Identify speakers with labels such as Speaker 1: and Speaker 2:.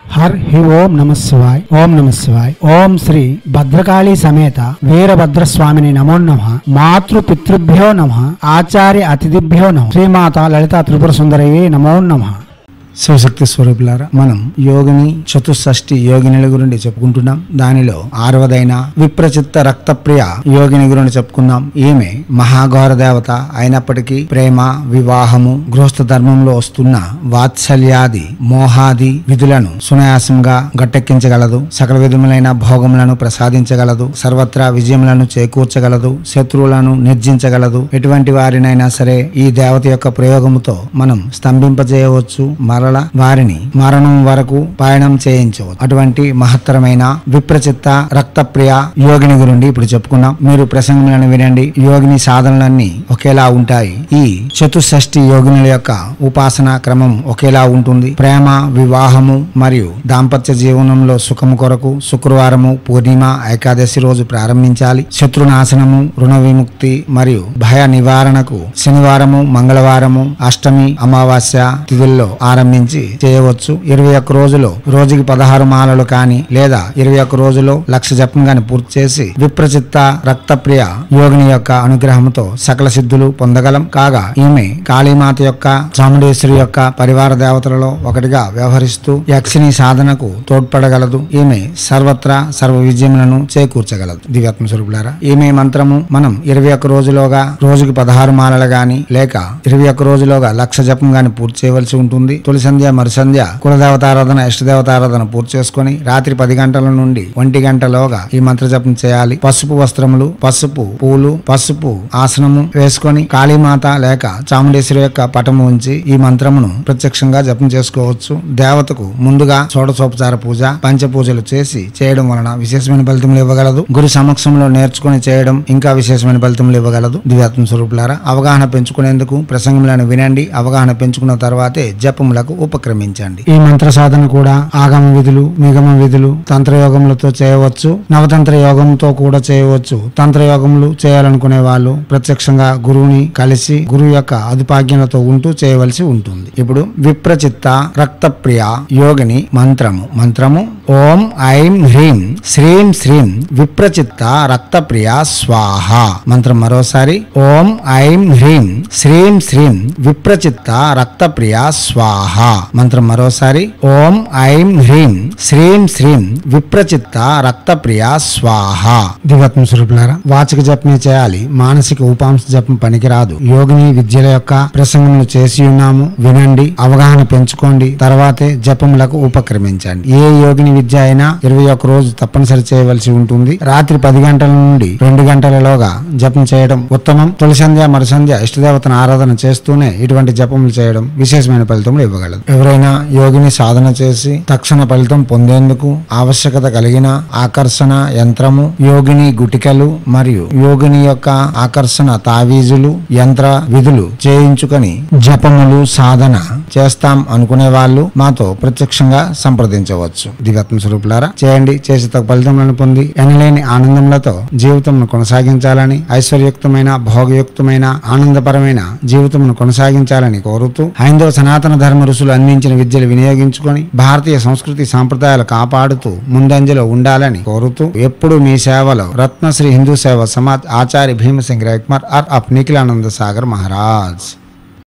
Speaker 1: हर ही ओम नमः शिवाय ओम नमः शिवाय ओम श्री भद्रकाली समेत वीरभद्र स्वामिनि नमो नमः मातृ पितृभ्यो नमः आचार्य अतिथिभ्यो नमः श्रीमाता ललिता त्रिपुर सुंदरये नमो नमः। శివశక్తి స్వరూపులారా, మనం యోగిని చతుషష్ఠి యోగినిల గురించి చెప్పుకుంటున్నాం. దానిలో 6వదైన విప్రచిత్త రక్తప్రియ యోగిని గురించి చెప్పుకున్నాం. ఈమె మహాఘోర దేవత అయినప్పటికీ ప్రేమ, వివాహము, గృహస్థ ధర్మంలో వస్తున్న వాత్సల్యాది మోహాది విధులను సునాయాసంగా గట్టెక్కించగలదు. సకల విధములైన భోగములను ప్రసాదించగలదు. సర్వత్రా విజయములను చేకూర్చగలదు. శత్రువులను నిర్జించగలదు. ఎటువంటి వారినైనా సరే ఈ దేవత యొక్క ప్రయోగముతో మనం స్తంభింపజేయవచ్చు. మరల వారిని మరణం వరకు పయనం చేయించవచ్చు. అటువంటి మహత్తరమైన విప్రచిత్త రక్తప్రియ యోగిని గురించి ఇప్పుడు చెప్పుకున్నాం. మీరు ప్రసంగములను వినండి. యోగిని సాధనలన్నీ ఒకేలా ఉంటాయి. ఈ చతుషష్ఠి యోగినుల యొక్క ఉపాసనా క్రమం ఒకేలా ఉంటుంది. ప్రేమ, వివాహము మరియు దాంపత్య జీవనంలో సుఖము కొరకు శుక్రవారము, పూర్ణిమ, ఏకాదశి రోజు ప్రారంభించాలి. శత్రునాశనము, రుణ విముక్తి మరియు భయ నివారణకు శనివారము, మంగళవారము, అష్టమి, అమావాస్య తిథుల్లో ఆరంభించి చేయవచ్చు. 21 రోజులు రోజుకి 16 మాలలు కానీ లేదా 21 రోజులో 1,00,000 జపం గాని పూర్తి చేసి విప్రచిత్త రక్తప్రియ యోగిని యొక్క అనుగ్రహంతో సకల సిద్ధులు పొందగలం. కాగా ఈమె కాళీమాత యొక్క, చాముండేశ్వరి యొక్క పరివార దేవతలలో ఒకటిగా వ్యవహరిస్తూ యక్షిని సాధనకు తోడ్పడగలదు. ఈమె సర్వత్రా సర్వ విజయములను చేకూర్చగలదు. దివ్యాత్మ స్వరూపులారా, ఈమె మంత్రము మనం 21 రోజులోగా రోజుకి 16 మాలలు గాని లేక 21 రోజులోగా 1,00,000 జపం గాని పూర్తి చేయవలసి ఉంటుంది. తొలి సంధ్య, మరుసంధ్య కులదేవతారాధన, ఇష్టదేవతారాధన పూర్తి చేసుకుని రాత్రి 10 గంటల నుండి 1 గంటలోగా ఈ మంత్ర జపం చేయాలి. పసుపు వస్త్రములు, పసుపు పూలు, పసుపు ఆసనము వేసుకొని కాళీమాత లేక చాముండేశ్వరి యొక్క పటము ఉంచి ఈ మంత్రమును ప్రత్యక్షంగా జపం చేసుకోవచ్చు. దేవతకు ముందుగా షోడశోపచార పూజ, పంచ పూజలు చేసి చేయడం వలన విశేషమైన ఫలితములు ఇవ్వగలదు. గురు సమక్షంలో నేర్చుకుని చేయడం ఇంకా విశేషమైన ఫలితములు ఇవ్వగలదు. దివ్యాత్మ స్వరూపులారా, అవగాహన పెంచుకునేందుకు ప్రసంగములను వినండి. అవగాహన పెంచుకున్న తర్వాతే జపములకు ఉపక్రమించండి. ఈ మంత్ర సాధన కూడా ఆగమ విధులు, నిగమ విధులు, తంత్రయోగములతో చేయవచ్చు. నవతంత్ర యోగంతో కూడా చేయవచ్చు. తంత్రయోగములు చేయాలనుకునే వాళ్ళు ప్రత్యక్షంగా గురువుని కలిసి గురువు యొక్క అదుపాజ్ఞలతో ఉంటూ చేయవలసి ఉంటుంది. ఇప్పుడు విప్రచిత్త రక్తప్రియ యోగిని మంత్రము ఓం ఐం హ్రీం శ్రీం శ్రీం విప్రచిత్త రక్తప్రియ స్వాహ. మంత్రం మరోసారి ఓం ఐం హ్రీం శ్రీం శ్రీం విప్రచిత్త రక్తప్రియ స్వాహ. మంత్రం మరోసారి ఓం ఐం హ్రీం శ్రీం శ్రీం విప్రచిత్త రక్తప్రియ స్వాహ. దివ్యాత్మ స్వరూపులారా, వాచిక జపమే చేయాలి. మానసిక ఉపాంశ జపం పనికిరాదు. యోగిని విద్యల యొక్క ప్రసంగములు చేసి ఉన్నాము, వినండి, అవగాహన పెంచుకోండి, తర్వాతే జపములకు ఉపక్రమించండి. ఏ యోగిని విద్య అయినా 21 రోజు తప్పనిసరి చేయవలసి ఉంటుంది. రాత్రి 10 గంటల నుండి 2 గంటలలోగా జపం చేయడం ఉత్తమం. తొలి సంధ్య, మరుసంధ్య ఇష్టదేవతను ఆరాధన చేస్తూనే ఇటువంటి జపములు చేయడం విశేషమైన ఫలితములు ఇవ్వగలదు. ఎవరైనా యోగిని సాధన చేసి తక్షణ ఫలితం పొందేందుకు ఆవశ్యకత కలిగిన ఆకర్షణ యంత్రము, యోగిని గుటికలు మరియు యోగిని యొక్క ఆకర్షణ తావీజులు, యంత్ర విధులు చేయించుకొని జపములు సాధన చేస్తాం అనుకునే వాళ్ళు మాతో ప్రత్యక్షంగా సంప్రదించవచ్చు. దివ్యాత్మ స్వరూపులారా, చేయండి. చేసి తగ్గ ఫలితములను పొంది ఎనలేని ఆనందములతో జీవితమును కొనసాగించాలని, ఐశ్వర్యయుక్తమైన, భోగయుక్తమైన, ఆనందపరమైన జీవితమును కొనసాగించాలని కోరుతూ హైందవ సనాతన ధర్మ ఋషులు అందించిన విద్యలు వినియోగించుకొని భారతీయ సంస్కృతి సాంప్రదాయాలు కాపాడుతూ ముందంజలో ఉండాలని కోరుతూ ఎప్పుడు మీ సేవలో రత్నశ్రీ హిందూ సేవ సమాజ్ ఆచార్య భీమసింగ్ రైక్మర్ ఆర్ అప్ నిఖిలానంద సాగర్ మహారాజ్.